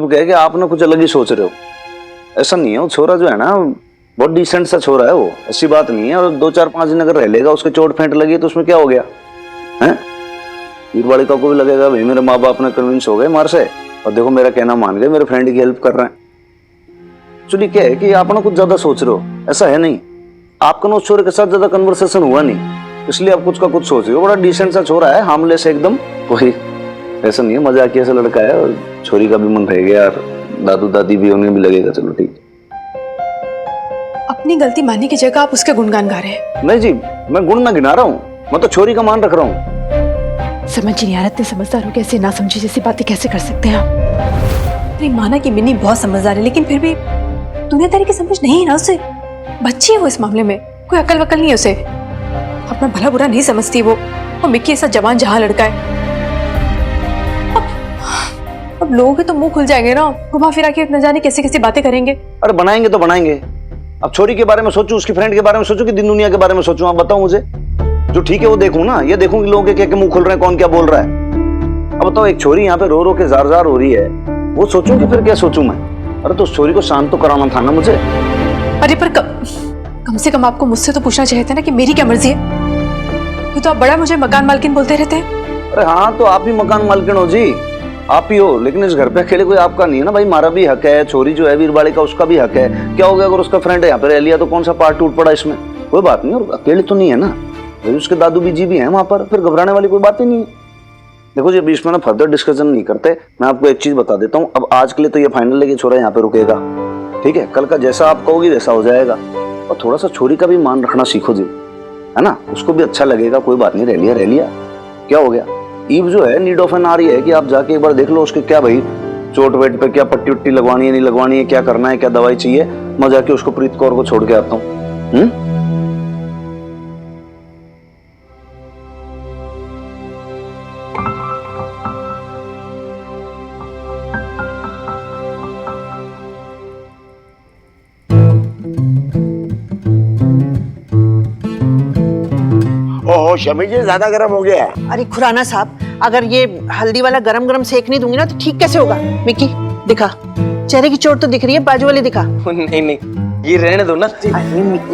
मतलब क्या है कि आप ना कुछ अलग ही सोच रहे हो। ऐसा नहीं है, वो छोरा जो है ना बहुत डिसेंट सा छोरा है, वो ऐसी बात नहीं है। और 2-4-5 दिन अगर रह लेगा, उसके चोट फेंट लगी तो उसमें क्या हो गया है? वीर बालिका को भी लगेगा भाई मेरे माँ बाप ने कन्विंस हो गए मार से, और देखो मेरा कहना मान गए, मेरे फ्रेंड की हेल्प कर रहे हैं। एक्चुअली क्या है कि आप ना कुछ ज्यादा सोच रहे हो, ऐसा है नहीं। आपका ना उस छोरे के साथ ज्यादा कन्वर्सेशन हुआ नहीं, इसलिए आप कुछ का कुछ सोच रहे हो। बड़ा डिसेंट सा छोरा है, हार्मलेस एकदम, कोई ऐसा नहीं है, मजाकिया सा लड़का है। और छोरी का भी मन रहेगा यार, दादू दादी भी, उन्हें भी लगेगा चलो ठीक। अपनी गलती मानने की जगह आप उसके गुणगान गा रहे हैं। नहीं जी, मैं गुण ना गिना रहा हूँ, मैं तो छोरी का मान रख रहा हूँ। समझ नहीं आ रहा, इतने समझदार हो कैसे ना समझी जैसी बातें कैसे कर सकते हैं आप? नहीं माना कि मिन्नी बहुत समझदार है, लेकिन फिर भी दुनियादारी की समझ नहीं है ना उसे। बच्ची है वो, इस मामले में कोई अकल वकल नहीं है उसे, अपना भला बुरा नहीं समझती वो। और मिक्की ऐसा जवान जहां लड़का है। अब लोग हैं तो मुंह खुल जाएंगे ना, घुमा फिरा के न जाने कैसे कैसी बातें करेंगे। अरे बनाएंगे तो बनाएंगे। अब छोरी के बारे में सोचूं, उसकी फ्रेंड के बारे में सोचूं कि दिन दुनिया के बारे में सोचूं? आप बताओ मुझे। जो ठीक है वो देखूं ना, ये देखूं कि लोगों के क्या मुंह खुल रहे हैं, कौन क्या बोल रहा है। अब बताओ, एक छोरी यहाँ पे रो रो के जार जार हो रही है, वो सोचूं कि फिर क्या सोचूं मैं? अरे तो उस छोरी को शांत तो कराना था ना मुझे। अरे पर कम से कम आपको मुझसे तो पूछना चाहिए था ना कि मेरी क्या मर्जी है। ये तो आप बड़ा मुझे मकान मालकिन बोलते रहते हैं। अरे हाँ, तो आप ही मकान मालकिन हो जी, आप ही हो। लेकिन इस घर पे अकेले कोई आपका नहीं है ना भाई, हमारा भी हक है। छोरी जो है वीरबाड़ी का, उसका भी हक है। क्या हो गया अगर उसका फ्रेंड है यहाँ पे रह लिया तो कौन सा पार्ट टूट पड़ा इसमें? कोई बात नहीं, और अकेले तो नहीं है ना भाई, उसके दादू बीजी भी हैं वहां पर, फिर घबराने वाली कोई बात ही नहीं है। देखो जी, अभी इसमें ना फर्दर डिस्कशन नहीं करते। मैं आपको एक चीज बता देता हूँ, अब आज के लिए तो ये फाइनल है कि छोरा यहाँ पे रुकेगा, ठीक है? कल का जैसा आप कहोगी वैसा हो जाएगा। और थोड़ा सा छोरी का भी मान रखना सीखो जी, है ना? उसको भी अच्छा लगेगा। कोई बात नहीं, रह लिया क्या हो गया? ईव जो है नीड ऑफ एन आ रही है कि आप जाके एक बार देख लो उसके क्या भाई चोट वेट पे क्या पट्टी उट्टी लगवानी है, नहीं लगवानी है, क्या करना है, क्या दवाई चाहिए। मैं जाके उसको प्रीत कौर को छोड़ के आता हूँ। ओहो शमी जी, ज्यादा गर्म हो गया है। अरे खुराना साहब, अगर ये हल्दी वाला गरम गरम सेक नहीं दूंगी ना तो ठीक कैसे होगा? मिक्की दिखा, चेहरे की चोट तो दिख रही है, बाजू वाली दिखा। नहीं नहीं, ये रहने दो ना।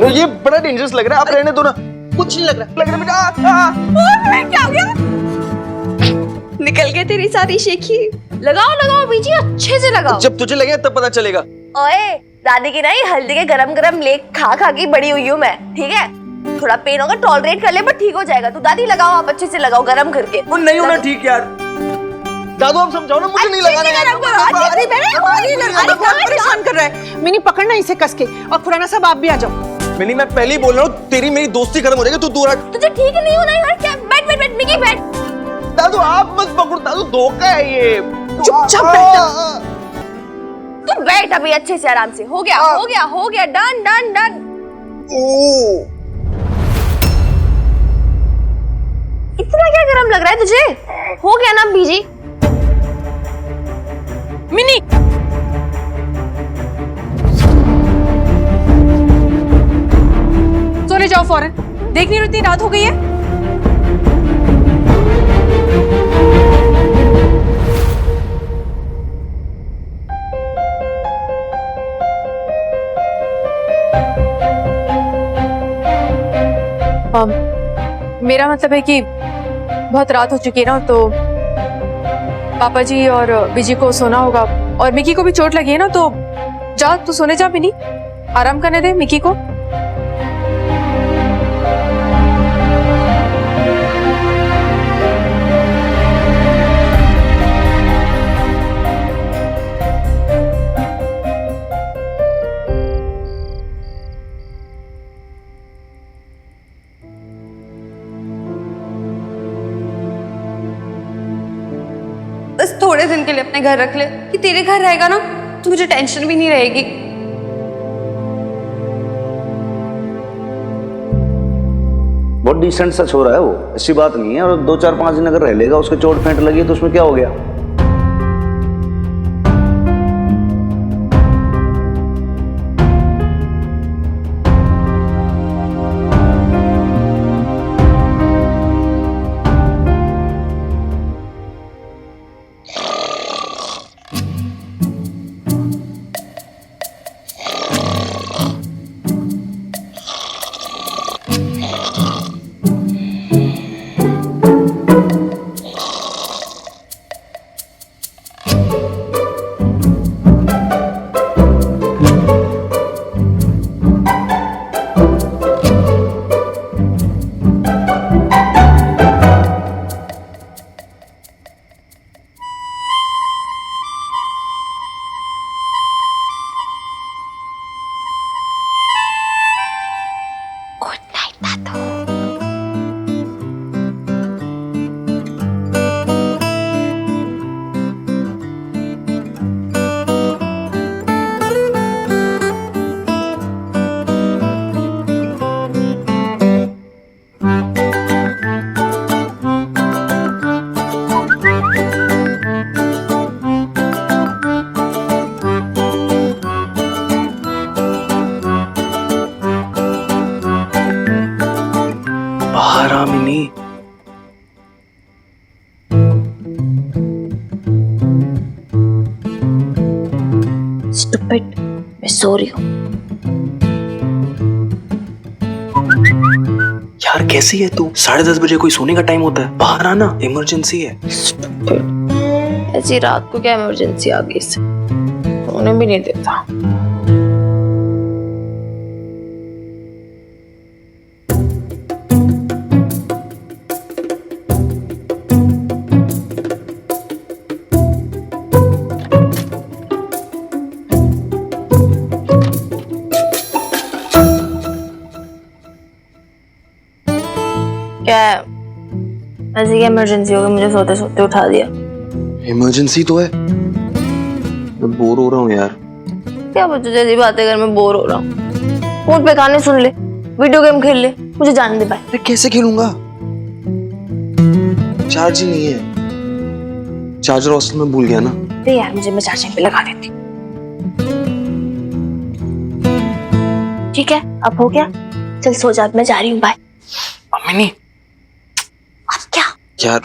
ये बड़ा डेंजरस लग रहा है, आप रहने दो ना। कुछ नहीं लग रहा बेटा। क्या हो गया? निकल गई तेरी सारी शेखी। लगाओ लगाओ बीजी, अच्छे से लगाओ। जब तुझे लगे तब पता चलेगा। ओए, दादी की नहीं, हल्दी के गरम गरम लेक खा खा के बड़ी हुई हूँ मैं, ठीक है? थोड़ा पेन होगा, टॉलरेट कर ले, पर ठीक हो जाएगा। तू दादी लगाओ, आप अच्छे से लगाओ, गरम करके। नहीं होना ठीक यार। दादू आप समझाओ ना, मुझे नहीं लगाना यार। अरे परेशान कर रहा है। मिनी पकड़ना इसे कस के। और खुराना साहब आप भी आ जाओ। मिनी, मैं पहले ही बोल रहा हूँ, तेरी मेरी दोस्ती खत्म हो जाएगी, तू दूर हट। तुझे ठीक नहीं होना यार, क्या? बैठ बैठ बैठ मिकी, बैठ। दादू आप मत पकड़ो, दादू धोखा है ये। चुपचाप बैठ। तू बैठ अभी अच्छे से, आराम से। हो गया हो गया हो गया, डन डन डन। इतना क्या गरम लग रहा है तुझे? हो गया ना बीजी? मिनी, सोने जाओ फौरन। देख नहीं रही इतनी रात हो गई है। मेरा मतलब है कि बहुत रात हो चुकी है ना, तो पापा जी और बीजी को सोना होगा, और मिकी को भी चोट लगी है ना, तो जा तू सोने जा। मिनी, आराम करने दे मिकी को। बस थोड़े दिन के लिए अपने घर रख ले, कि तेरे घर रहेगा ना तो मुझे टेंशन भी नहीं रहेगी। बहुत डिसेंट सा छोरा है वो, ऐसी बात नहीं है। और 2-4-5 दिन अगर रह लेगा, उसके चोट फेंट लगी तो उसमें क्या हो गया? स्टॉप इट, मैं सो रही हूँ। यार कैसी है तू? 10:30 बजे कोई सोने का टाइम होता है, बाहर आना, इमरजेंसी है। ऐसी रात को क्या इमरजेंसी आ गई इससे, सोने भी नहीं देता। क्या ऐसी क्या इमरजेंसी हो गई, मुझे सोते सोते उठा दिया? इमरजेंसी तो है, मैं बोर हो रहा हूँ यार। क्या बच्चों जैसी बातें कर, मैं बोर हो रहा हूँ। फोन पे गाने सुन ले, वीडियो गेम खेल ले, मुझे जाने दे भाई। अरे कैसे खेलूंगा, चार्ज ही नहीं है। चार्जर हॉस्टल में भूल गया ना। अरे यार मुझे, मैं चार्जिंग पे लगा देती। ठीक है अब हो गया, चल सो जा, मैं जा रही हूँ, बाय। मम्मी नहीं अब क्या? यार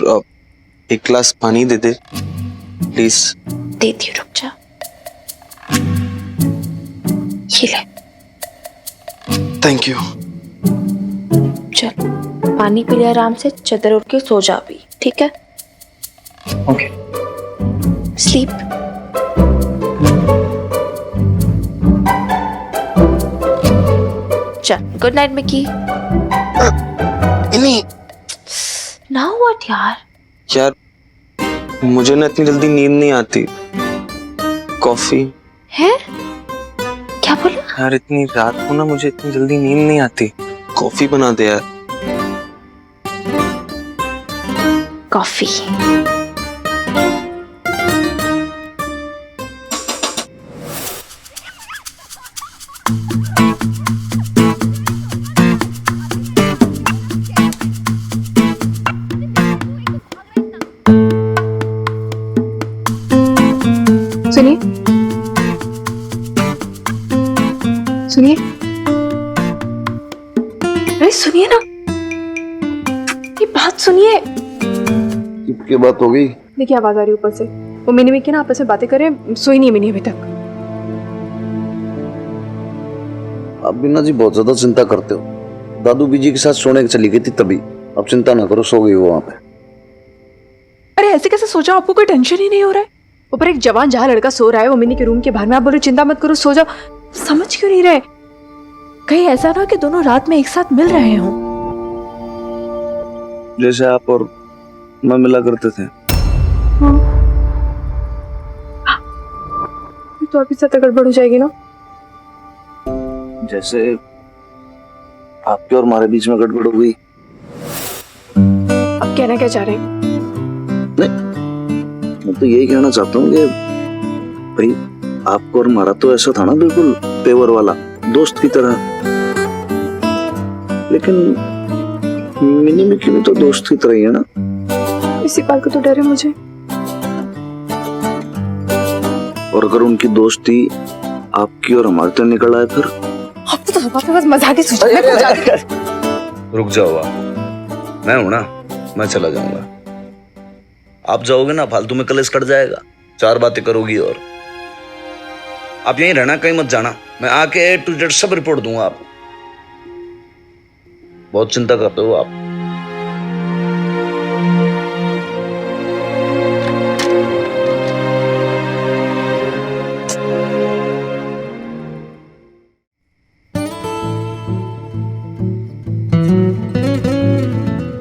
एक गिलास पानी दे दे प्लीज। देती हूँ, रुक जा। ये ले, थैंक यू। चल पानी पी ले आराम से, चदर उठ के सो जा अभी, ठीक है? ओके। स्लीप। चल गुड नाइट मिकी। नहीं नाउ व्हाट यार? यार मुझे ना इतनी जल्दी नींद नहीं आती। कॉफी है? क्या बोला? यार इतनी रात को ना मुझे इतनी जल्दी नींद नहीं आती। कॉफी बना दे यार। कॉफी। सुनिए सुनिए, अरे सुनिए ना, ये बात सुनिए। की बात हो गई? देखिए आवाज आ रही है ऊपर से, वो मिनी मिकी ना आपस में बातें कर रहे हैं, सोई नहीं है मिनी अभी तक। आप बिना जी बहुत ज्यादा चिंता करते हो। दादू बीजी के साथ सोने के चली गई थी तभी, अब चिंता ना करो, सो गई वो वहां पे। अरे ऐसे कैसे सोचा, आपको कोई टेंशन ही नहीं हो रहा है? ऊपर एक जवान जहाँ लड़का सो रहा है, वो मिनी के रूम के बाहर में, आप बोलो चिंता मत करो सो जाओ। समझ क्यों नहीं रहे? कहीं ऐसा ना कि दोनों रात में एक साथ मिल रहे हों। जैसे आप और मैं मिला करते थे। तो अभी से गड़बड़ हो जाएगी ना। जैसे आपके और हमारे बीच में गड़बड़ हो गई। अब कहना क्या चाह रहे हैं? मैं तो यही कहना चाहता हूँ कि भाई आपको और हमारा तो ऐसा था ना, बिल्कुल पेवर वाला दोस्त की तरह। लेकिन मिनी मिकी भी तो दोस्त की तरह ही है ना। इसी बात को तो डर है मुझे। और अगर उनकी दोस्ती आपकी और हमारे तो निकल आए फिर? आप तो बस मजाक ही सोच रहे हैं। रुक जाओ आप, मैं हूं ना, मैं चला जाऊंगा। आप जाओगे ना फालतू में कलेश कट जाएगा, चार बातें करोगी। और आप यहीं रहना, कहीं मत जाना। मैं आके A to Z सब रिपोर्ट दूंगा आपको। बहुत चिंता करते हो आप।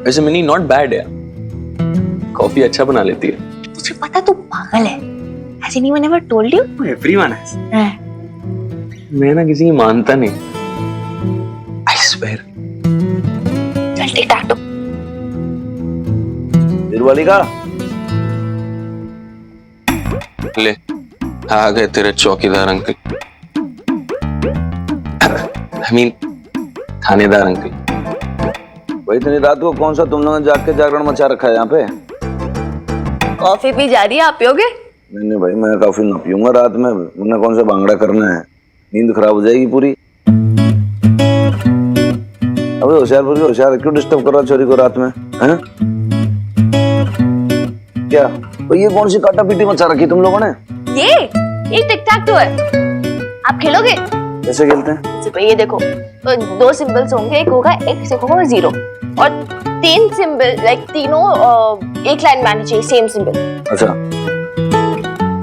वैसे मिनी नॉट बैड है, कॉफी अच्छा बना लेती है। तुझे पता तू पागल है। Has anyone ever told you? Everyone है। हाँ। मैं ना किसी की मानता नहीं। I swear. चल टिक टाक टो। दिलवाली का ले आ गए तेरे चौकीदार अंकल। आई मीन थानेदार अंकल। भाई इतनी रात को कौन सा तुम लोगों ने जाग के जागरण मचा रखा है यहाँ पे? कॉफी पी जा रही है, आप पियोगे? नहीं भाई, मैं कॉफी ना पीऊंगा रात में। मैंने कौन सा भांगड़ा करना है, नींद खराब हो जाएगी पूरी। अबे होशियारपुर की होशियार, क्यों डिस्टर्ब कर रहा चोरी को रात में? हैं? क्या भाई, ये कौन सी काटा पीटी मचा रखी तुम लोगों ने? ये टिक टाक टो है। आप खेलोगे? कैसे खेलते हैं? जैसे ये देखो, तो 2 सिंबल्स होंगे, एक होगा एक्स, एक होगा 0 और 3 सिंबल लाइक तीनों एक लाइन में आनी चाहिए, सेम सिंबल। अच्छा,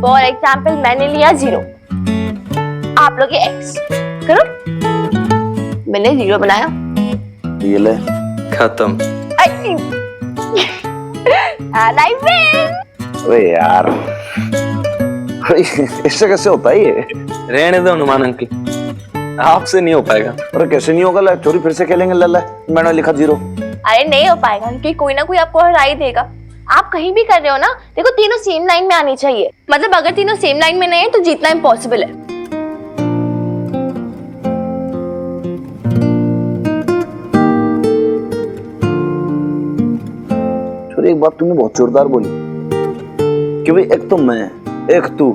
फॉर एग्जाम्पल मैंने लिया 0, आप लोग ये एक्स करो, मैंने 0 बनाया, ये ले। खत्म। लाइफ में अरे यार, इससे कैसे होता है ये? रहने दो हनुमान अंकल, आपसे नहीं हो पाएगा। अरे कैसे नहीं होगा? ला चोरी फिर से खेलेंगे। ला मैंने लिखा 0। अरे नहीं हो पाएगा क्योंकि कोई ना कोई आपको हरा ही देगा। आप कहीं भी कर रहे हो ना, देखो तीनों सेम लाइन में आनी चाहिए, मतलब अगर तीनों सेम लाइन में नहीं है तो जीतना इम्पॉसिबल है। छोरी, एक बात तुमने बहुत जोरदार बोली कि भाई एक तो मैं, एक तू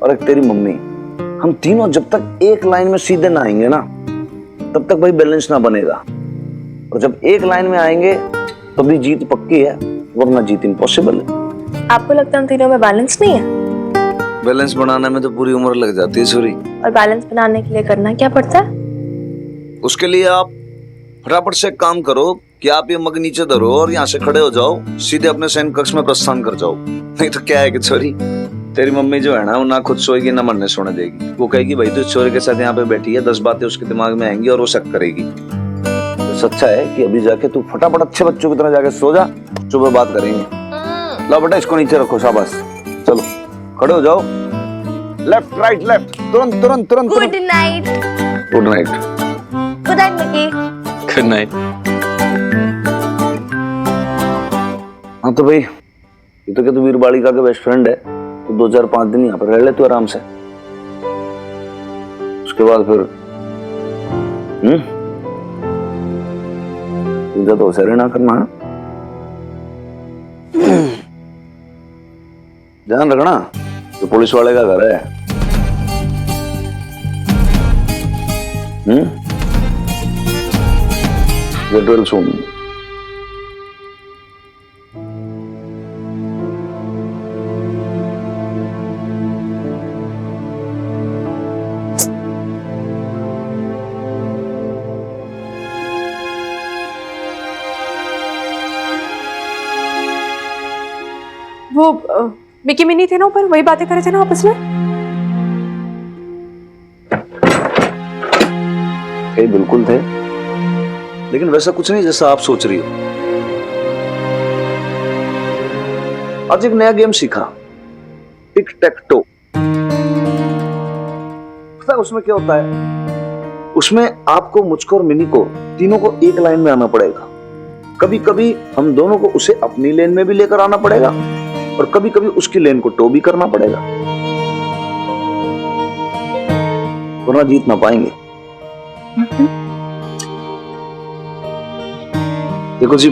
और एक तेरी मम्मी, हम तीनों जब तक एक लाइन में सीधे ना आएंगे ना, तब तक भाई बैलेंस ना बनेगा। और जब एक लाइन में आएंगे तभी जीत पक्की है, वरना जीत इम्पॉसिबल है। आपको लगता है हम तीनों में बैलेंस नहीं है? बैलेंस बनाने में तो पूरी उम्र लग जाती है सूरी। और बैलेंस बनाने के लिए करना क्या पड़ता है? उसके लिए आप फटाफट से काम करो कि आप ये मग नीचे धरो और यहाँ से खड़े हो जाओ, सीधे अपने सैन्य कक्ष में प्रस्थान कर जाओ। नहीं तो क्या है कि छोरी, तेरी मम्मी जो है ना, वो ना खुद सोएगी ना मरने सोने देगी। वो कहेगी भाई तो छोरे के साथ यहाँ पे बैठी है, 10 बातें उसके दिमाग में आएंगी और वो शक करेगी। तो सच्चा है कि अभी जाके तू फटाफट अच्छे बच्चों की तरह जाके सो जा, सुबह बात करेंगे। लो बेटा, इसको नीचे रखो, शाबाश। चलो खड़े हो जाओ, लेफ्ट राइट लेफ्ट, तुरंत तुरंत तुरंत। Good night. Good night. Good night Mickey. Good night. हाँ तो भाई, ये तो क्या तू वीर बालिका का बेस्ट फ्रेंड है, तो 2-4-5 दिन यहाँ पर रह ले तू आराम से। उसके बाद फिर इधर तो सरे ना करना है। ध्यान रखना, तो पुलिस वाले का घर है। Get well soon. वो मिकी मिनी थे ना ऊपर, वही बातें कर रहे थे ना आपस में। बिल्कुल थे, लेकिन वैसा कुछ नहीं जैसा आप सोच रही हो। आज एक नया गेम सीखा, टिक टैक टो। पता है उसमें क्या होता है? उसमें आपको, मुझको और मिनी को, तीनों को एक लाइन में आना पड़ेगा। कभी कभी हम दोनों को उसे अपनी लेन में भी लेकर आना पड़ेगा और कभी कभी उसकी लेन को टो भी करना पड़ेगा, वरना जीत ना पाएंगे। देखो जी,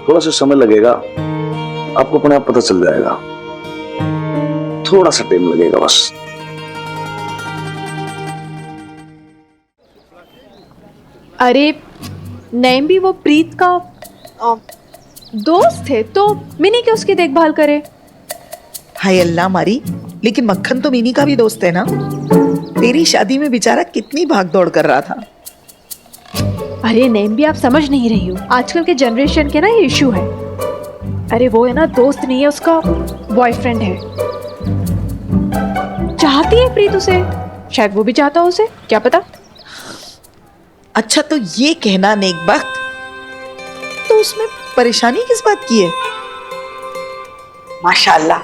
थोड़ा सा समय लगेगा, आपको अपने आप पता चल जाएगा। थोड़ा सा टाइम लगेगा बस। अरे नैम भी वो प्रीत का दोस्त थे, तो मिनी क्यों उसकी देखभाल करे? हाय अल्लाह मारी, लेकिन मक्खन तो मिनी का भी दोस्त है ना। तेरी शादी में बेचारा कितनी भाग दौड़ कर रहा था। अरे नैम भी, आप समझ नहीं रही हो, आजकल के जनरेशन के ना ये इशू है। अरे वो है ना, दोस्त नहीं है, उसका बॉयफ्रेंड है। चाहती है प्रीत उसे, शायद वो भी चाहता हो उसे, क्या पता। अच्छा तो ये कहना नेक वक्त, तो उसमें परेशानी किस बात की है? माशाल्लाह,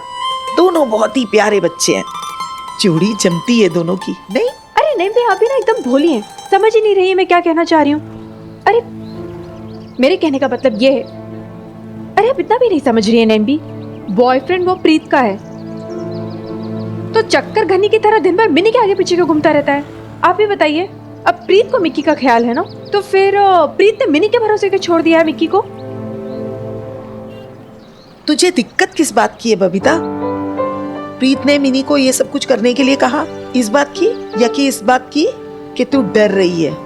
दोनों बहुत ही प्यारे बच्चे हैं, जोड़ी जमती है दोनों की, नहीं? अरे नहीं भी, आप भी ना एकदम भोली हैं, समझ ही नहीं रही है मैं क्या कहना चाह रही हूँ। अरे मेरे कहने का मतलब ये है, अरे अब इतना भी नहीं समझ रही है नैम भी, बॉयफ्रेंड वो प्रीत का है, तो चक्कर घनी की तरह दिन भर मिनी के आगे पीछे क्यों घूमता रहता है? आप ही बताइए। अब प्रीत को मिक्की का ख्याल है ना, तो फिर प्रीत ने मिनी के भरोसे क्यों छोड़ दिया है मिक्की को? तुझे दिक्कत किस बात की है बबीता? प्रीत ने मिनी को ये सब कुछ करने के लिए कहा, इस बात की, या कि इस बात की कि तू डर रही है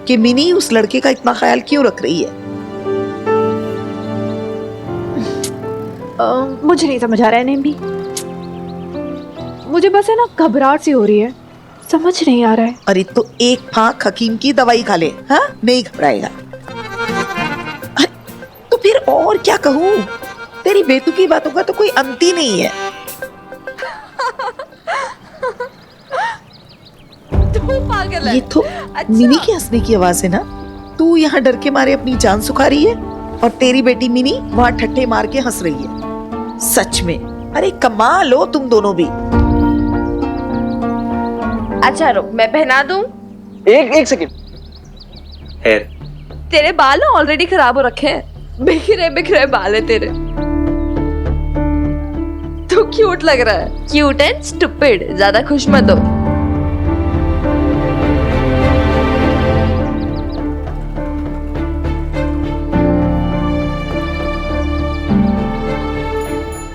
कि मिनी उस लड़के का इतना ख्याल क्यों रख रही है? मुझे नहीं समझ आ रहा है नैम भी, मुझे बस है ना घबराहट सी हो रही है, समझ नहीं आ रहा है। अरे तो एक फाक हकीम की दवाई खा ले, हाँ नहीं घबराएगा। अरे, तो फिर और क्या कहूँ, तेरी बेतुकी बातों का तो कोई अंत ही नहीं है। तू पागल है। ये तो अच्छा। मिनी की हंसने की आवाज है ना। तू यहाँ डर के मारे अपनी जान सुखा रही है और तेरी बेटी मिनी वहाँ ठट्ठे मार के हंस रही है। सच में अरे कमाल हो तुम दोनों भी। अच्छा रुक, मैं पहना दूं? एक सेकंड। हेयर तेरे बाल ना ऑलरेडी खराब हो रखे हैं, बिखरे बिखरे बाल है तेरे। तू क्यूट लग रहा है, क्यूट एंड स्टूपिड, ज्यादा खुश मत हो।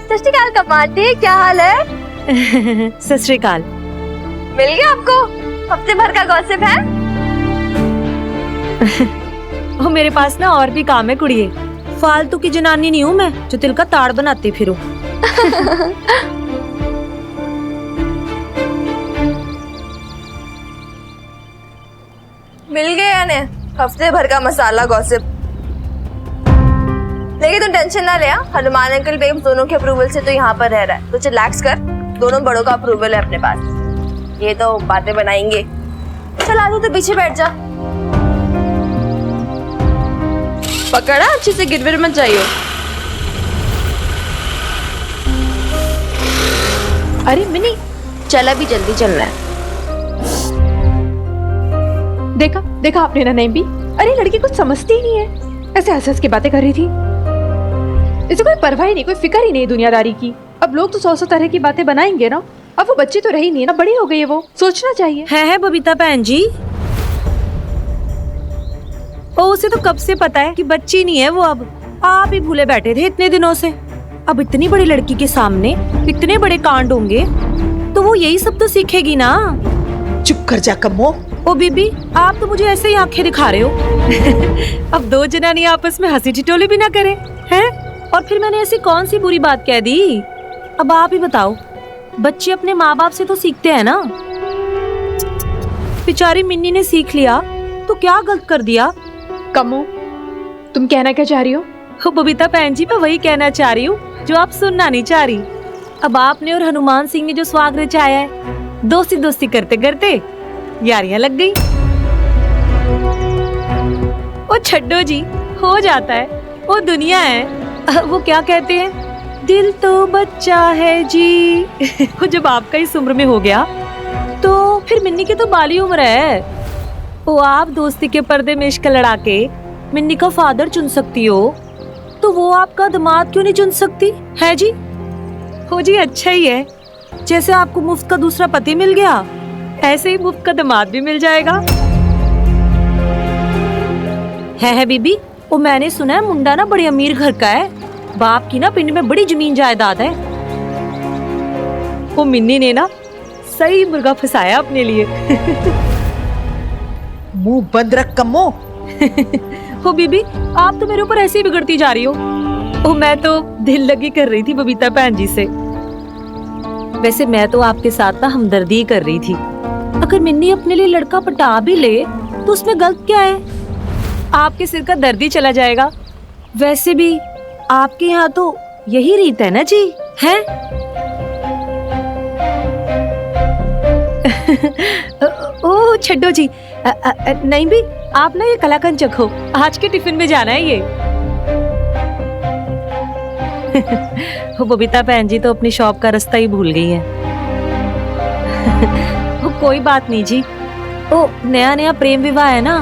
सत श्री अकाल कमांडे, क्या हाल है? सत श्री अकाल। मिल गया आपको हफ्ते भर का गॉसिप है? वो मेरे पास ना और भी काम है कुड़िए, फालतू की जनानी नहीं हूँ मैं जो दिल का ताड़ बनाती फिरूं। मिल गया ने हफ्ते भर का मसाला गॉसिप। लेकिन तुम टेंशन ना ले, हनुमान अंकल बेब दोनों के अप्रूवल से तो यहाँ पर रह रहा है, तो रिलैक्स कर, दोनों बड़ों का अप्रूवल है अपने पास। ये तो बातें बनाएंगे। चल आ जाओ, तो पीछे बैठ जा। पकड़ा अच्छे से, गिरविर मत जाइयो। अरे मिनी, चल अभी जल्दी चलना है। देखा देखा आपने ना नहीं भी। अरे लड़की कुछ समझती ही नहीं है, ऐसे हंस हंस के बातें कर रही थी। इसे कोई परवाह ही नहीं, कोई फिक्र ही नहीं दुनियादारी की। अब लोग तो 100 तरह की बातें बनाएंगे ना। अब वो बच्ची तो रही नहीं है ना, बड़ी हो गई है, वो सोचना चाहिए। है बबीता बहन जी, ओ उसे तो कब से पता है कि बच्ची नहीं है वो। अब आप ही भूले बैठे थे इतने दिनों से। अब इतनी बड़ी लड़की के सामने इतने बड़े कांड होंगे तो वो यही सब तो सीखेगी ना। चुप कर जा कम्मो। ओ बीबी, आप तो मुझे ऐसे ही आंखें दिखा रहे हो। अब दो जनानी आपस में हंसी ठिठोली भी ना करें, हैं? और फिर मैंने ऐसी कौन सी बुरी बात कह दी? अब आप ही बताओ, बच्चे अपने माँ बाप से तो सीखते हैं ना। बेचारी मिन्नी ने सीख लिया तो क्या गलत कर दिया? कमो, तुम कहना क्या चाह रही हो? हो बबीता बहन जी, मैं वही कहना चाह रही हूँ जो आप सुनना नहीं चाह रही। अब आपने और हनुमान सिंह ने जो स्वाग रचाया है, दोस्ती दोस्ती करते करते यारियां लग गई। ओ छड्डो जी, हो जाता है, वो दुनिया है। वो क्या कहते हैं, दिल तो बच्चा है जी। वो जब आपका इस उम्र में हो गया तो फिर मिन्नी की तो बाली उम्र है। वो आप दोस्ती के पर्दे में इश्क लड़ा के मिन्नी का फादर चुन सकती हो, तो वो आपका दामाद क्यों नहीं चुन सकती है जी? हो जी, अच्छा ही है। जैसे आपको मुफ्त का दूसरा पति मिल गया, ऐसे ही मुफ्त का दामाद भी मिल जाएगा। है बीबी, वो मैंने सुना है मुंडा ना बड़े अमीर घर का है, बाप की ना पिंड में बड़ी जमीन जायदाद है। वो मिन्नी ने ना सही मुर्गा फंसाया अपने लिए। मुंह बंद रख कम्मो। हो बीबी, आप तो मेरे ऊपर ऐसे ही बिगड़ती जा रही हो। ओ मैं तो दिल लगी कर रही थी बबीता बहन जी से। वैसे मैं तो आपके साथ ना हमदर्दी कर रही थी। अगर मिन्नी अपने लिए लड़का पटा भी ले तो उसमें गलत क्या है? आपके सिर का दर्द ही चला जाएगा। वैसे भी आपके यहाँ तो यही रीत है ना जी, हैं? ओ छड्डो जी, नहीं भी, आप ना ये कलाकंद चखो, आज के टिफिन में जाना है ये। वो बबीता बहन जी तो अपनी शॉप का रास्ता ही भूल गई है। वो कोई बात नहीं जी, ओ नया नया प्रेम विवाह है ना,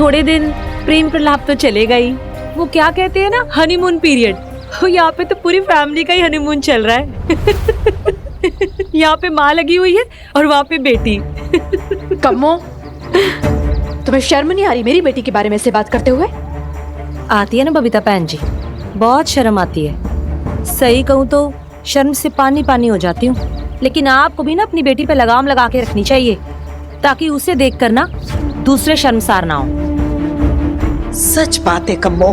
थोड़े दिन प्रेम प्रलाप तो चलेगा ही। वो क्या कहते हैं ना, हनीमून पीरियड। यहाँ पे तो पूरी फैमिली का ही हनीमून चल रहा है। यहाँ पे माँ लगी हुई है और वहाँ पे बेटी। कम्मो, तुम्हें शर्म नहीं आ रही मेरी बेटी के बारे में ऐसे बात करते हुए? आती है ना बबीता बहन जी, बहुत शर्म आती है। सही कहूँ तो शर्म से पानी पानी हो जाती हूँ। लेकिन आपको भी ना अपनी बेटी पे लगाम लगा के रखनी चाहिए, ताकि उसे देखकर ना दूसरे शर्मसार ना हो। सच बात है कम्मो,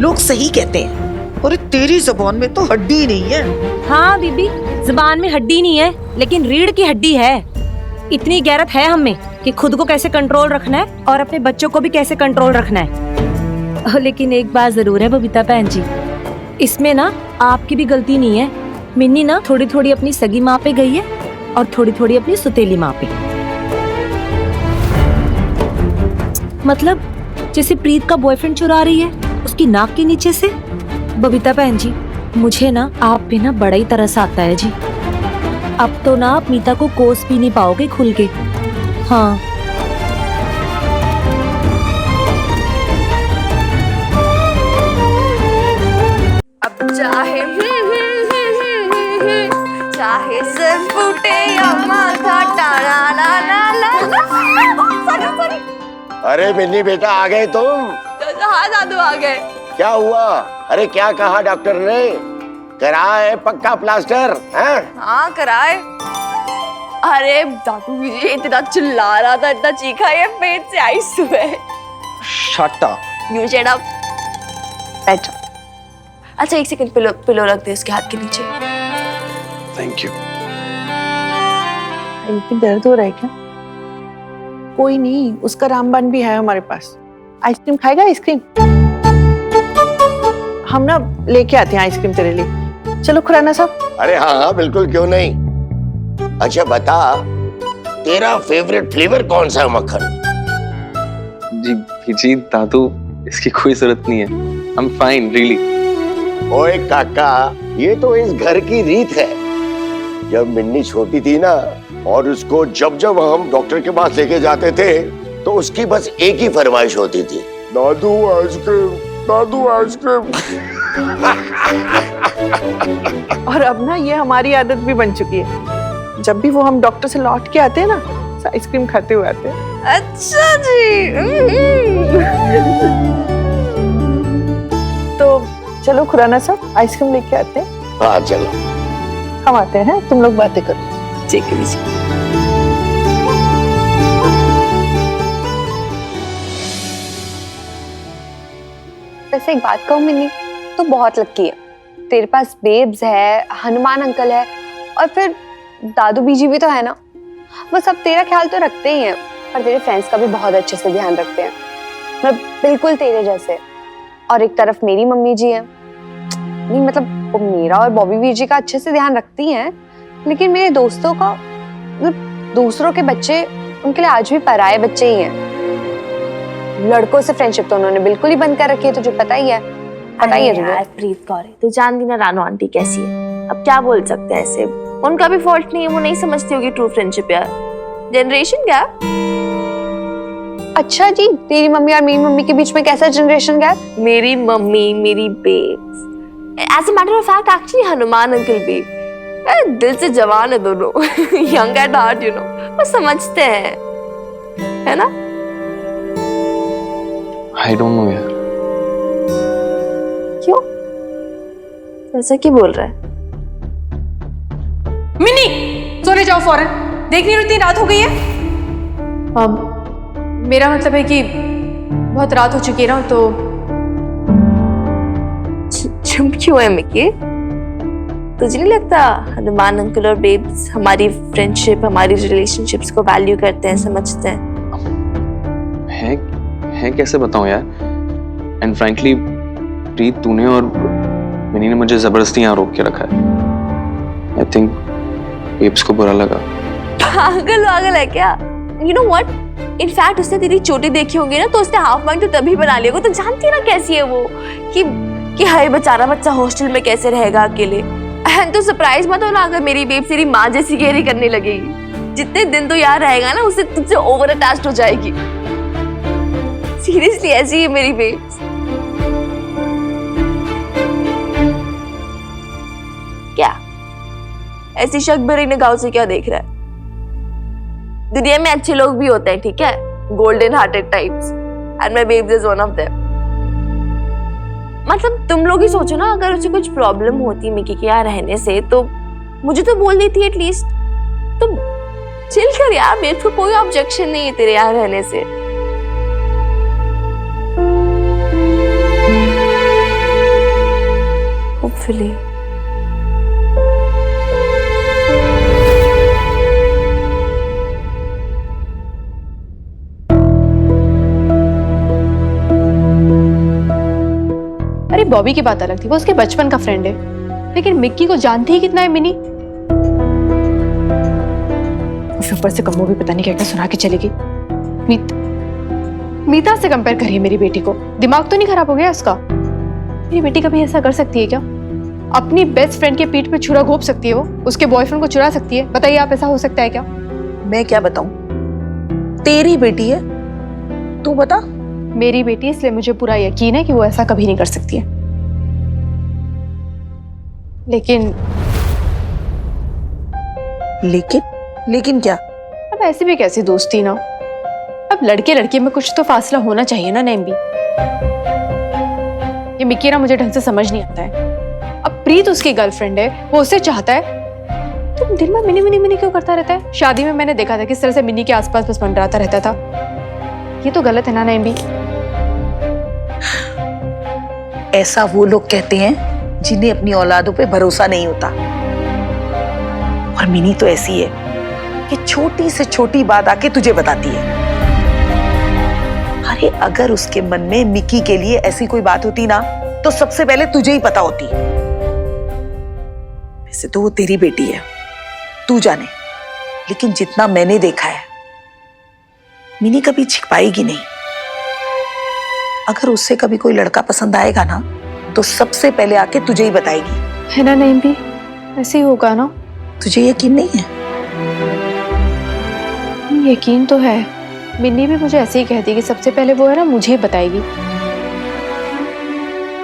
लोग सही कहते हैं। और तेरी जुबान में तो हड्डी नहीं है। हाँ बीबी, जुबान में हड्डी नहीं है, लेकिन रीढ़ की हड्डी है। इतनी गैरत है हम में कि खुद को कैसे कंट्रोल रखना है और अपने बच्चों को भी कैसे कंट्रोल रखना है। लेकिन एक बात जरूर है बबीता बहन जी, इसमें ना आपकी भी गलती नहीं है। मिन्नी ना थोड़ी थोड़ी अपनी सगी माँ पे गई है और थोड़ी थोड़ी अपनी सुतेली माँ पे। मतलब जैसे प्रीत का बॉयफ्रेंड चुरा रही है उसकी नाक के नीचे से। बबीता बहन जी, मुझे ना आप पे ना बड़ा ही तरस आता है जी। अब तो ना आप मीता को कोस भी नहीं पाओगे खुल के। हाँ अब चाहे चाहे सिर फूटे या माथा टाला ला ला ला। सॉरी अरे मिन्नी बेटा आ गए तुम? हाँ दादू आ गए। क्या हुआ? अरे क्या कहा डॉक्टर ने? करा है पक्का प्लास्टर? हैं? हाँ कराए। अरे दादू ये इतना चिल्ला रहा था, इतना चीखा, ये पेट से आई सुबह। Shut up. You shut up. बैठ जा। अच्छा एक सेकंड, पिलो रख दे उसके हाथ के नीचे। Thank you. इनकी दर्द हो रहा है क्या? कोई नहीं, उसका रामबाण भी है हमारे पास। आइसक्रीम खाएगा? आइसक्रीम हम ना लेके आते हैं आइसक्रीम तेरे लिए। चलो खुराना साहब। अरे हाँ हाँ बिल्कुल, क्यों नहीं। अच्छा बता, तेरा फेवरेट फ्लेवर कौन सा है मक्खन? जी दादू, इसकी कोई जरूरत नहीं है। I am fine really. ओए काका, ये तो इस घर की रीत है। जब मिन्नी छोटी थी ना, और उसको जब जब हम डॉक्टर के पास लेके जाते थे तो उसकी बस एक ही फरमाइश होती थी, दादू आइसक्रीम, दादू आइसक्रीम। और अब ना ये हमारी आदत भी बन चुकी है। जब भी वो हम डॉक्टर से लौट के आते हैं ना, आइसक्रीम खाते हुए आते हैं। अच्छा जी। तो चलो खुराना साहब, आइसक्रीम लेके आते हैं। हाँ चलो। हम आते हैं, तुम लोग बातें करो। ठीक है जी। वैसे एक बात कहूँ मिन्नी, तू बहुत लकी है। तेरे पास बेब्स है, हनुमान अंकल है और फिर दादू बीजी भी तो है ना। वो सब तेरा ख्याल तो रखते ही हैं, पर तेरे फ्रेंड्स का भी बहुत अच्छे से ध्यान रखते हैं। मतलब बिल्कुल तेरे जैसे। और एक तरफ मेरी मम्मी जी है, नहीं मतलब वो मेरा और बॉबी बीर जी का अच्छे से ध्यान रखती हैं, लेकिन मेरे दोस्तों का, मतलब दूसरों के बच्चे, उनके लिए आज भी पराये बच्चे ही हैं। लड़कों से फ्रेंडशिप तो उन्होंने बिल्कुल ही बंद कर रखी है, तुझे पता ही है। पता ही है तुझे। प्रीत कौर है, तू जानती ना रानू आंटी कैसी है। अब क्या बोल सकते हैं ऐसे, उनका भी फॉल्ट नहीं है, वो नहीं समझती होगी ट्रू फ्रेंडशिप यार। Generation gap. अच्छा जी, तेरी मम्मी और मेरी मम्मी के बीच में कैसा जनरेशन गैप? मेरी मम्मी, मेरी babes, as a matter of fact actually Hanuman uncle भी दिल से जवान है दोनों। Young at heart, you know, वो समझते हैं, है ना? आई डोंट नो यार। क्यों ऐसा क्यों बोल रहा है? मिनी सोने जाओ फौरन, देख नहीं रही इतनी रात हो गई है। मेरा मतलब है कि बहुत रात हो चुकी है ना, तो चुप क्यों है मिकी? तुझे नहीं लगता हनुमान अंकल और बेब्स हमारी फ्रेंडशिप, हमारी रिलेशनशिप्स को वैल्यू करते हैं, समझते हैं? है कैसे बताऊं यार। एंड फ्रैंकली प्रीत, तूने और मिनी ने मुझे जबरदस्ती यहाँ रोक के रखा है। आई थिंक बेब्स को बुरा लगा। पागल वागल है क्या? यू नो व्हाट, इनफैक्ट उसने तेरी चोटी देखी होगी ना, तो उसने हाफ माइंड तो तभी बना लिया होगा। तो जानती है ना कैसी है वो, कि हाय बेचारा बच्चा हॉस्टल में कैसे रहेगा अकेले। एंड तो सरप्राइज मत हो ना अगर मेरी बेब तेरी माँ जैसी केयरिंग करने लगेगी। जितने दिन तो यहाँ रहेगा ना, उससे तुझसे ओवर अटैच्ड हो जाएगी। सीरियसली ऐसी है मेरी बेब्स। क्या ऐसी शक भरी निगाहों से क्या देख रहा है? दुनिया में अच्छे लोग भी होते हैं, ठीक है, golden hearted types, and my babe is one of them. मतलब तुम लोग ही सोचो ना, अगर उसे कुछ प्रॉब्लम होती मिकी के यहाँ रहने से, तो मुझे तो बोल देती एटलीस्ट। तो चिल कर यार, मेरे को कोई ऑब्जेक्शन नहीं है तेरे यहाँ रहने से। होपफुली बॉबी की बात अलग थी, वो उसके बचपन का फ्रेंड है, लेकिन मिक्की को जानती ही कितना है मिनी। ऊपर से कम्मो भी पता नहीं क्या क्या सुना के चलेगी। मीता से कंपेयर करिए मेरी बेटी को, दिमाग तो नहीं खराब हो गया उसका? मेरी बेटी कभी ऐसा कर सकती है क्या? अपनी बेस्ट फ्रेंड के पीठ पे छुरा घोंप सकती है वो, उसके बॉयफ्रेंड को चुरा सकती है? बताइए आप, ऐसा हो सकता है क्या? मैं क्या बताऊं, तेरी बेटी है, तू बता। मेरी बेटी, इसलिए मुझे पूरा यकीन है कि वो ऐसा कभी नहीं कर सकती है। लेकिन लेकिन क्या? अब ऐसी भी कैसी दोस्ती ना, अब लड़के लड़के में कुछ तो फासला होना चाहिए ना नैम भी। ये मिक्की ना मुझे ढंग से समझ नहीं आता है। अब प्रीत उसकी गर्लफ्रेंड है, वो उसे चाहता है, तो दिल में मिनी मिनी मिनी क्यों करता रहता है? शादी में मैंने देखा था किस तरह से मिनी के आसपास बस मंडराता रहता था। ये तो गलत है ना नैम भी। ऐसा वो लोग कहते हैं जिन्हें अपनी औलादों पे भरोसा नहीं होता। और मिनी तो ऐसी है कि छोटी से छोटी बात आके तुझे बताती है। अरे अगर उसके मन में मिकी के लिए ऐसी कोई बात होती ना, तो सबसे पहले तुझे ही पता होती। वैसे तो वो तेरी बेटी है, तू जाने, लेकिन जितना मैंने देखा है, मिनी कभी छिपाएगी नहीं। अगर उससे कभी कोई लड़का पसंद आएगा ना, तो सबसे पहले आके तुझे ही बताएगी। है ना नैम भी? ऐसे ही होगा ना? तुझे यकीन नहीं है? यकीन तो है। मिन्नी भी मुझे ऐसे ही कहती कि सबसे पहले वो है ना मुझे बताएगी।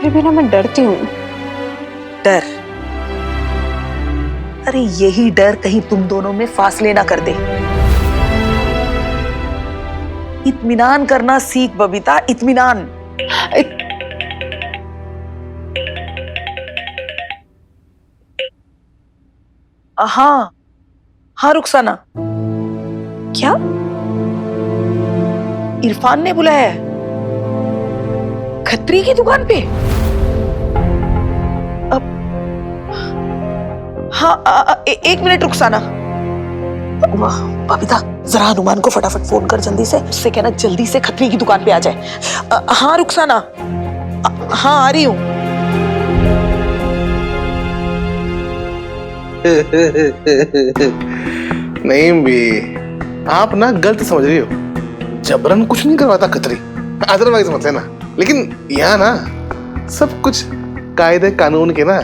फिर भी ना मैं डरती हूँ। डर? अरे यही डर कहीं तुम दोनों में फासले ना कर दे। इत्मीनान करना सीख बबीता, इत्मीनान। हाँ हाँ रुखसाना। क्या? इरफान ने बुलाया है खत्री की दुकान पे? अब हाँ एक मिनट रुखसाना। वाह बबीता, जरा हनुमान को फटाफट फोन कर जल्दी से, उससे कहना जल्दी से खत्री की दुकान पे आ जाए। हाँ रुखसाना, हाँ आ रही हूँ। नहीं भी, आप ना गलत समझ रही हो। जबरन कुछ नहीं करवाता खत्री, अदरवाइज मत लेना। लेकिन यहाँ ना सब कुछ कायदे कानून के ना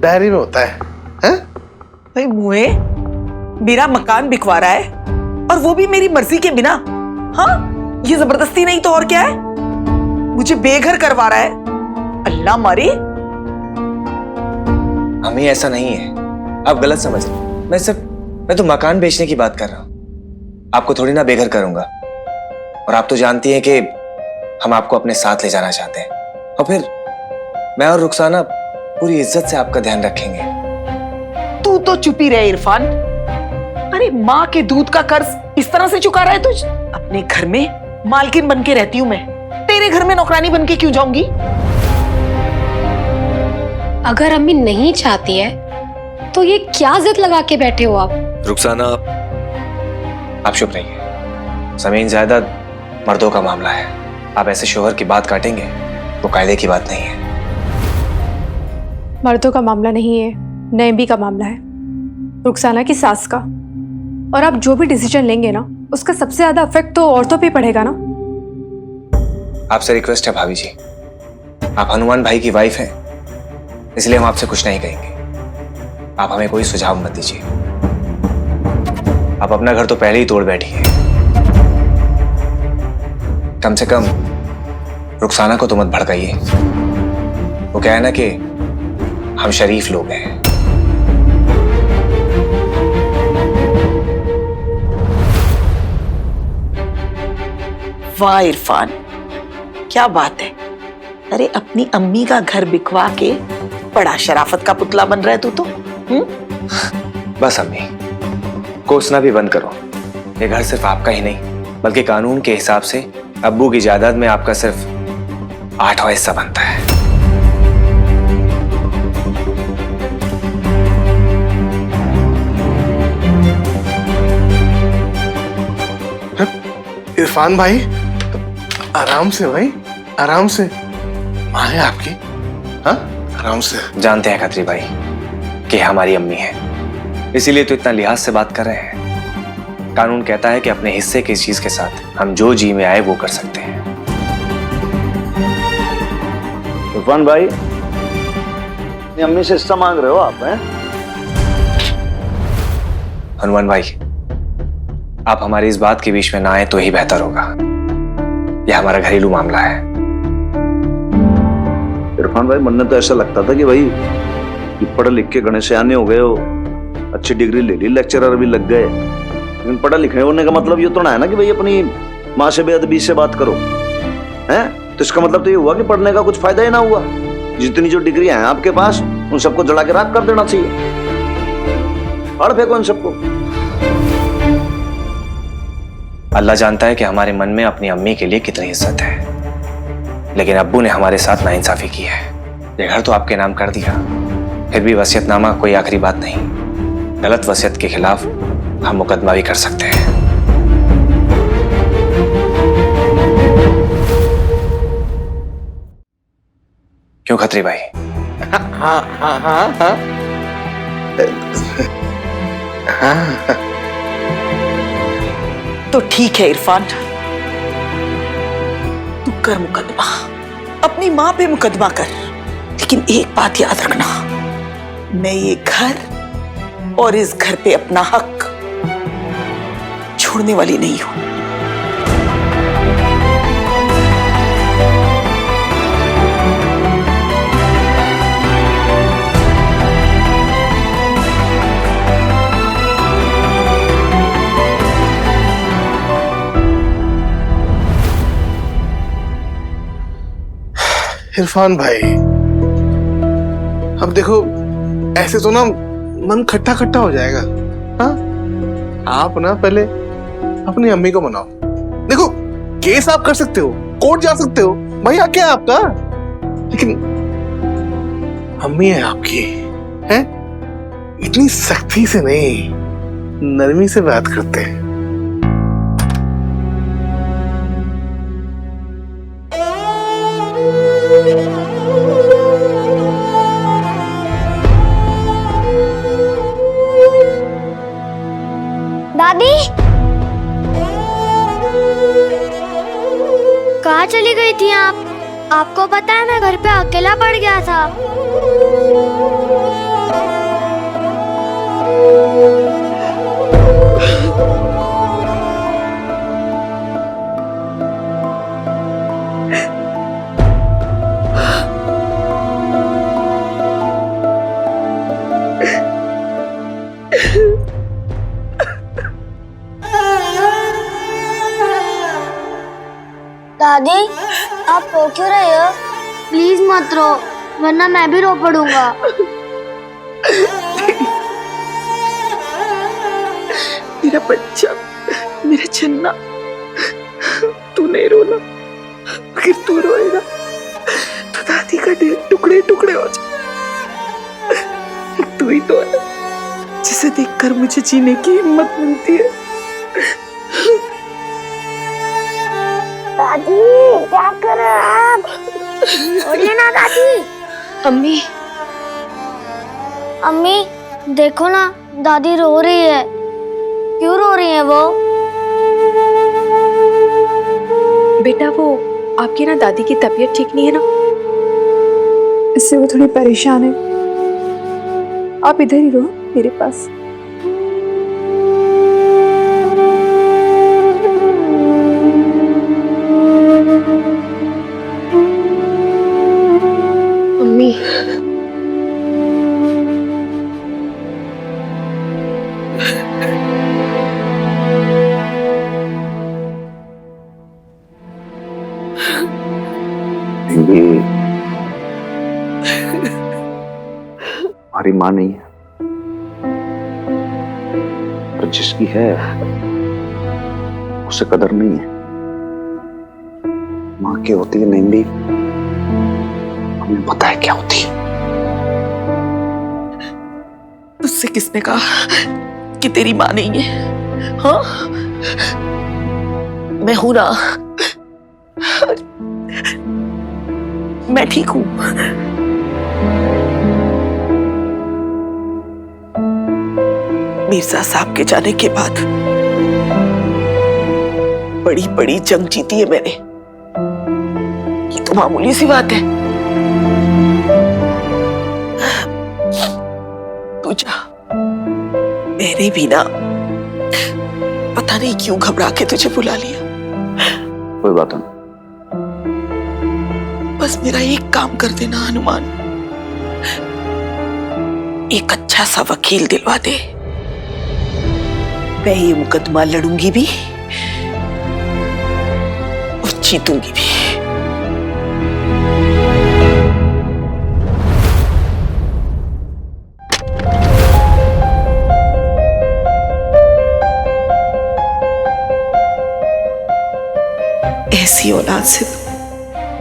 दायरे में होता है। भाई मुए, मेरा मकान बिकवा रहा है और वो भी मेरी मर्जी के बिना। हाँ, ये जबरदस्ती नहीं तो और क्या है? मुझे बेघर करवा रहा है। अल्लाह मारे। हमें ऐसा नहीं है, आप गलत समझ रहे। मैं तो मकान बेचने की बात कर रहा हूँ। आपको थोड़ी ना बेघर करूंगा। और आप तो जानती हैं कि हम आपको अपने साथ ले जाना चाहते हैं। और फिर मैं और रुखसाना पूरी इज्जत से आपका ध्यान रखेंगे। तू तो चुप ही रहे इरफान। अरे माँ के दूध का कर्ज इस तरह से चुका रहा है तुझ? अपने घर में मालकिन बन के रहती हूँ मैं, तेरे घर में नौकरानी बन के क्यों जाऊंगी? अगर अम्मी नहीं चाहती है तो ये क्या जिद लगा के बैठे हो आप? रुखसाना, आप चुप रहिए। जमीन जायदाद मर्दों का मामला है। आप ऐसे शोहर की बात काटेंगे, वो कायदे की बात नहीं है। मर्दों का मामला नहीं है, नैम्बी का मामला है, रुखसाना की सास का। और आप जो भी डिसीजन लेंगे ना, उसका सबसे ज्यादा इफेक्ट तो औरतों पे पड़ेगा ना। आपसे रिक्वेस्ट है भाभी जी, आप हनुमान भाई की वाइफ हैं, इसलिए हम आपसे कुछ नहीं कहेंगे। आप हमें कोई सुझाव मत दीजिए। आप अपना घर तो पहले ही तोड़ बैठी हैं। कम से कम रुखसाना को तो मत भड़काइए। वो क्या है ना कि हम शरीफ लोग हैं। वाह इरफान, क्या बात है। अरे अपनी अम्मी का घर बिकवा के बड़ा शराफत का पुतला बन रहा है तू तो। बस अम्मी, कोसना भी बंद करो। ये घर सिर्फ आपका ही नहीं, बल्कि कानून के हिसाब से अब्बू की जायदाद में आपका सिर्फ 8वां हिस्सा बनता है। इरफान भाई, आराम से भाई, आराम से। माँ है आपकी, हाँ आराम से। जानते हैं खत्री भाई कि हमारी अम्मी है, इसीलिए तो इतना लिहाज से बात कर रहे हैं। कानून कहता है कि अपने हिस्से की चीज के साथ हम जो जी में आए वो कर सकते हैं। इरफान भाई, अपनी अम्मी से हिस्सा मांग रहे हो आप हैं? हनुमान भाई, आप हमारी इस बात के बीच में ना आए तो ही बेहतर होगा। यह हमारा घरेलू मामला है। इरफान भाई, मन तो ऐसा लगता था कि भाई ये पढ़ लिख के गणेश आने हो गए हो, अच्छी डिग्री ले ली, लेक्चरर भी लग गए, लेकिन पढ़ा लिखने होने का मतलब ये तो ना है ना कि भाई अपनी माँ से बेअदबी से बात करो, हैं? तो इसका मतलब तो ये हुआ कि पढ़ने का कुछ फायदा ही ना हुआ। जितनी जो डिग्रियां हैं आपके पास, उन सबको जला के राख कर देना चाहिए, फाड़ फेंको इन सबको। अल्लाह जानता है कि हमारे मन में अपनी अम्मी के लिए कितनी इज्जत है, लेकिन अब्बू ने हमारे साथ नाइंसाफी की है। ये घर तो आपके नाम कर दिया, फिर भी वसीयतनामा कोई आखिरी बात नहीं। गलत वसीयत के खिलाफ हम मुकदमा भी कर सकते हैं। क्यों खत्री भाई? हाँ हाँ हाँ हाँ हाँ। तो ठीक है इरफान, तू कर मुकदमा, अपनी माँ पे मुकदमा कर, लेकिन एक बात याद रखना, मैं ये घर और इस घर पे अपना हक छोड़ने वाली नहीं हूं। इरफान भाई, अब देखो ऐसे तो ना मन खट्टा खट्टा हो जाएगा। हाँ, आप ना पहले अपनी अम्मी को मनाओ। देखो केस आप कर सकते हो, कोर्ट जा सकते हो, भाई क्या है आपका, लेकिन अम्मी है आपकी, हैं? इतनी सख्ती से नहीं, नरमी से बात करते हैं। दादी, कहाँ चली गई थी आप? आपको पता है मैं घर पे अकेला पड़ गया था। दादी, आप रो क्यों रहे हो? प्लीज मत रो, वरना मैं भी रो पड़ूंगा। मेरा बच्चा, मेरा चन्ना, तू नहीं रोना, अगर तू रोएगा तो दादी का दिल टुकड़े टुकड़े हो जाए। तू ही तो है जिसे देखकर मुझे जीने की हिम्मत मिलती है। दादी, क्या कर रहे हो आप? उठिए ना दादी। अम्मी, अम्मी देखो ना, दादी रो रही है। क्यों रो रही है वो? बेटा वो आपकी ना दादी की तबीयत ठीक नहीं है ना, इससे वो थोड़ी परेशान है। आप इधर ही रहो मेरे पास। अम्मी, हमारी माँ नहीं है, पर जिसकी है उसे कदर नहीं है। माँ की होती है नहीं भी, हमें पता है क्या होती है। तुझसे किसने कहा कि तेरी माँ नहीं है? हाँ, मैं हूं ना, मैं ठीक हूं। मिर्जा साहब के जाने के बाद बड़ी बड़ी जंग जीती है मैंने, ये तो मामूली सी बात है। तू जा, मैंने भी ना पता नहीं क्यों घबरा के तुझे बुला लिया। कोई बात नहीं। बस मेरा एक काम कर देना हनुमान, एक अच्छा सा वकील दिलवा दे, मैं ये मुकदमा लड़ूंगी भी और जीतूंगी भी। ऐसी औलाद से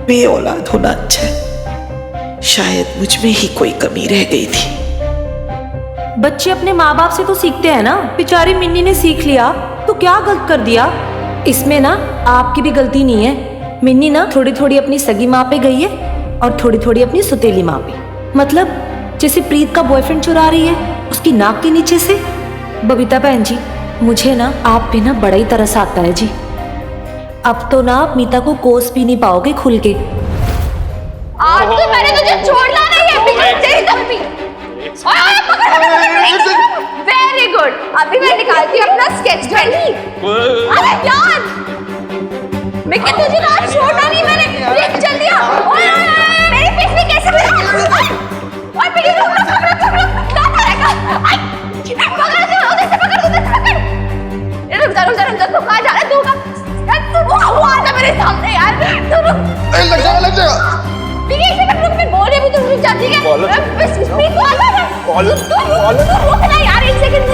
बे औलाद होना अच्छा है। शायद मुझ में ही कोई कमी रह गई थी। बच्चे अपने माँ बाप से तो सीखते हैं ना। बेचारी मिन्नी ने सीख लिया तो क्या गलत कर दिया? इसमें ना आपकी भी गलती नहीं है। मिन्नी ना थोड़ी थोड़ी अपनी सगी माँ पे गई है और थोड़ी थोड़ी अपनी सुतेली माँ पे। मतलब जैसे प्रीत का बॉयफ्रेंड चुरा रही है उसकी नाक के नीचे से। बबीता बहन जी, मुझे ना आप पे ना बड़ा ही तरस आता है जी। अब तो ना आप मीता को कोस भी नहीं पाओगे खुल के। आज तो मैंने तुझे छोड़ना नहीं है, बिगड़ तेरी तम्मी। वेरी गुड, अभी मैं निकालती हूँ अपना स्केच पेन। अरे यार, मैं क्या तुझे ना छोड़ना नहीं, मैंने देख चल दिया। मेरे फेस में कैसे ओए मेरी क्या करेगा? पकड़ दे, उधर से पकड़। रुक जा, तू कहाँ जा रहा है? तू आ जा मेरे सामने यार। तू रुक। लग जा। ठीक है, इसे मैं बोल रही हूँ, तू रुक जा, ठीक है? बस स्पीड को आ जा। तू रुक ना यार, एक सेकंड।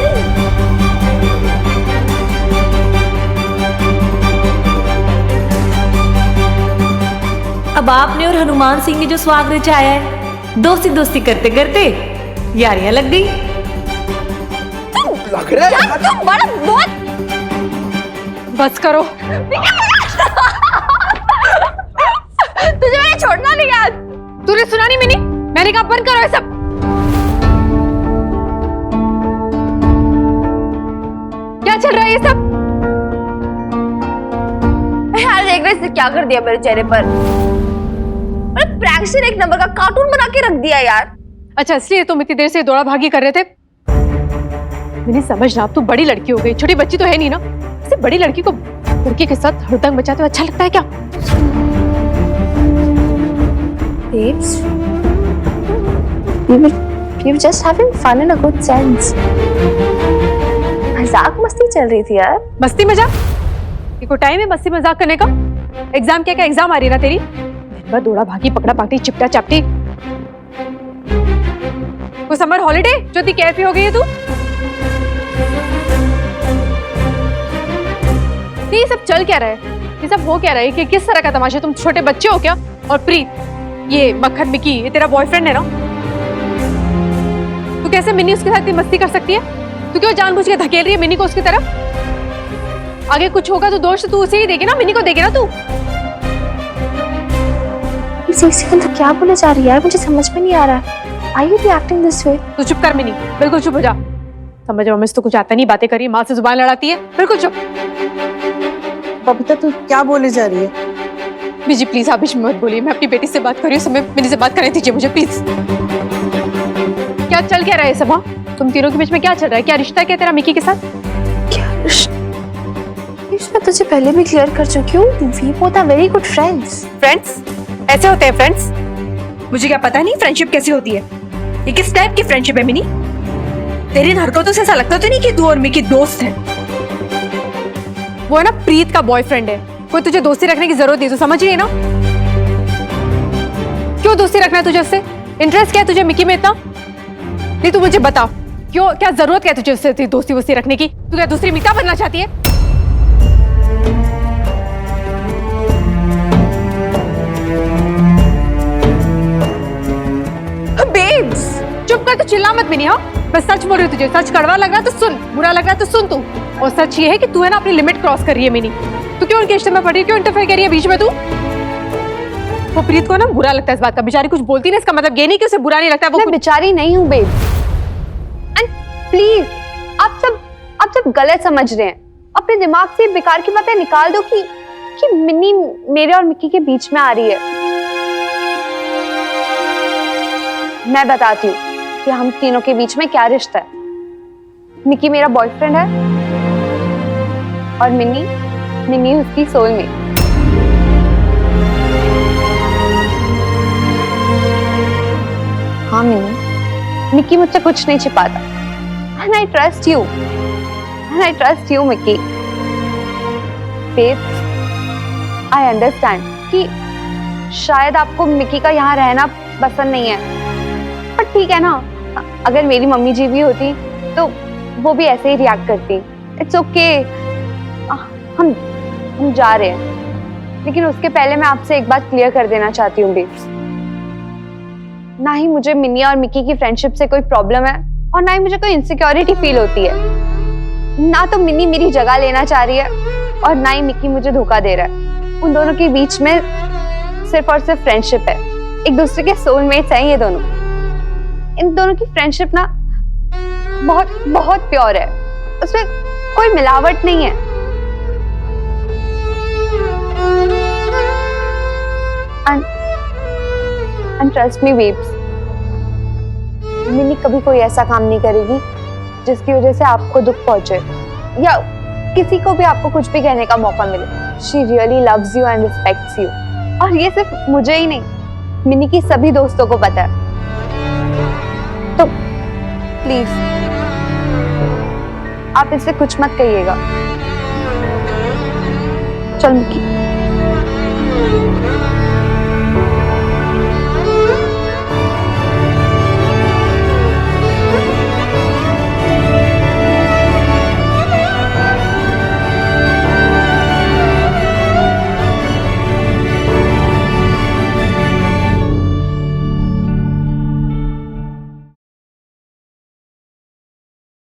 अब आपने और हनुमान सिंह ने जो स्वाग रचाया है, दोस्ती दोस्ती करते करते यारियां लग गई। लग रहा है तू बड़ा बहुत। बस करो। तुझे मैंने छोड़ना नहीं यार। तूने सुना नहीं मिनी? मैंने कहा बंद करो ये सब। क्या चल रहा है ये सब? यार देख रहे इसने क्या कर दिया मेरे चेहरे पर। प्रैंकस्टर एक नंबर का कार्टून बना के रख दिया यार। अच्छा, इसलिए तुम इतनी देर से दौड़ा भागी कर रहे थे? मैंने समझना, अब तू बड़ी लड़की हो गई, छोटी बच्ची तो है नहीं ना। ऐसे बड़ी लड़की को लड़के के साथ हड़दंग मचाते हुए अच्छा लगता है क्या? Babes, we were just having fun in a good sense. मजाक मस्ती चल रही थी यार। मस्ती मजाक? ये कोई टाइम है मस्ती मजाक करने का? एग्जाम क्या एग्जाम आ रही है ना तेरी? दिन भर दौड़ा भागी, पकड़ा पाकड़ी, चिपटा चापटी। वो समर हॉलिडे जो इतनी कैफी हो गई है तू? ये सब चल क्या रहा है? ये सब हो क्या रहा है? कि किस तरह का तमाशा? तुम छोटे बच्चे हो क्या? और प्रीत, ये मक्खन मिकी, ये तेरा बॉयफ्रेंड है ना? तू कैसे मिनी उसके साथ इतनी मस्ती कर सकती है? तू क्यों जानबूझ के धकेल रही है मिनी को उसकी तरफ? आगे कुछ होगा तो दोष तू उसे ही देगी ना, मिनी को देगी ना तू? एक सेकंड, तो क्या बोले जा रही है यार? मुझे समझ में नहीं आ रहा है। Are you reacting this way? तू चुप कर मिनी, बिल्कुल चुप हो जा। समझ मम्मी से तो कुछ आता नहीं, बातें करी, माँ से जुबान लड़ाती है। बिल्कुल चुप। बबीता तू क्या बोले जा रही है? बीजी प्लीज आप बीच में मत बोलिए, मैं अपनी बेटी से बात कर रही हूँ, समय मिनी से बात करने दीजिए मुझे प्लीज। क्या चल क्या रहा है सब? हाँ, तुम तीनों के बीच में क्या चल रहा है? क्या रिश्ता है क्या तेरा मिकी के साथ? क्या रिश्ता? मैं तुझे पहले भी क्लियर कर चुकी हूँ। We both are very good friends. Friends ऐसे होते हैं फ्रेंड्स? मुझे क्या पता नहीं फ्रेंडशिप कैसी होती है। ये किस टाइप की फ्रेंडशिप है मिनी? तेरी इन हरकतों से ऐसा लगता तो नहीं कि तू और मिकी दोस्त है। वो है ना प्रीत का बॉयफ्रेंड है, कोई तुझे दोस्ती रखने की जरूरत नहीं, तू समझ रही है ना? क्यों दोस्ती रखना है तुझे उससे? इंटरेस्ट क्या है तुझे मिकी में इतना? नहीं तू मुझे बता, क्यों, क्या जरूरत क्या है तुझे उससे दोस्ती वोस्ती रखने की? तू क्या दूसरी मीता बनना चाहती है? Babes, चुप कर, तू चिल्ला मत मिनी। हाँ, मैं सच बोल रही हूँ तुझे। सच कड़वा लग रहा तो सुन, बुरा लग रहा तो सुन तू। और सच ये है कि तू है ना अपनी लिमिट क्रॉस कर रही है मिनी। तू क्यों उनके रिश्ते में पड़ रही है? क्यों इंटरफेयर कर रही है बीच में तू? वो प्रीत को ना बुरा लगता है इस बात का। बेचारी कुछ बोलती नहीं, इसका मतलब ये नहीं कि उसे बुरा नहीं लगता। वो मैं बेचारी नहीं हूँ बेब। एंड प्लीज आप सब आप सब गलत समझ रहे हैं। अपने दिमाग से बेकार की बातें निकाल दो कि मिन्नी मेरे और मिक्की के बीच में आ रही है। मैं बताती हूँ कि हम तीनों के बीच में क्या रिश्ता है। मिक्की मेरा बॉयफ्रेंड है और मिन्नी उसकी सोलमेट। हाँ मिक्की मुझसे कुछ नहीं छिपाता। And I trust you. And I trust you, Mickey. Babe, I understand कि शायद आपको मिक्की का यहाँ रहना पसंद नहीं है, पर ठीक है ना, अगर मेरी मम्मी जी भी होती तो वो भी ऐसे ही रिएक्ट करती। इट्स ओके, हम जा रहे हैं, लेकिन उसके पहले मैं आपसे एक बात क्लियर कर देना चाहती हूँ बेब्स। ना ही मुझे मिन्नी और मिक्की की फ्रेंडशिप से कोई प्रॉब्लम है और ना ही मुझे कोई इनसिक्योरिटी फील होती है। ना तो मिन्नी मेरी जगह लेना चाह रही है और ना ही मिक्की मुझे धोखा दे रहा है। उन दोनों के बीच में सिर्फ और सिर्फ फ्रेंडशिप है। एक दूसरे के सोलमेट्स हैं ये दोनों। इन दोनों की फ्रेंडशिप ना बहुत बहुत प्योर है, उसमें कोई मिलावट नहीं है। And trust me babes, Minni कभी कोई ऐसा काम नहीं करेगी जिसकी वजह से आपको दुख पहुंचे या किसी को भी आपको कुछ भी कहने का मौका मिले। She really loves you and respects you। और ये सिर्फ मुझे ही नहीं, मिन्नी की सभी दोस्तों को पता है। तो प्लीज आप इससे कुछ मत कहिएगा। चल मिक्की।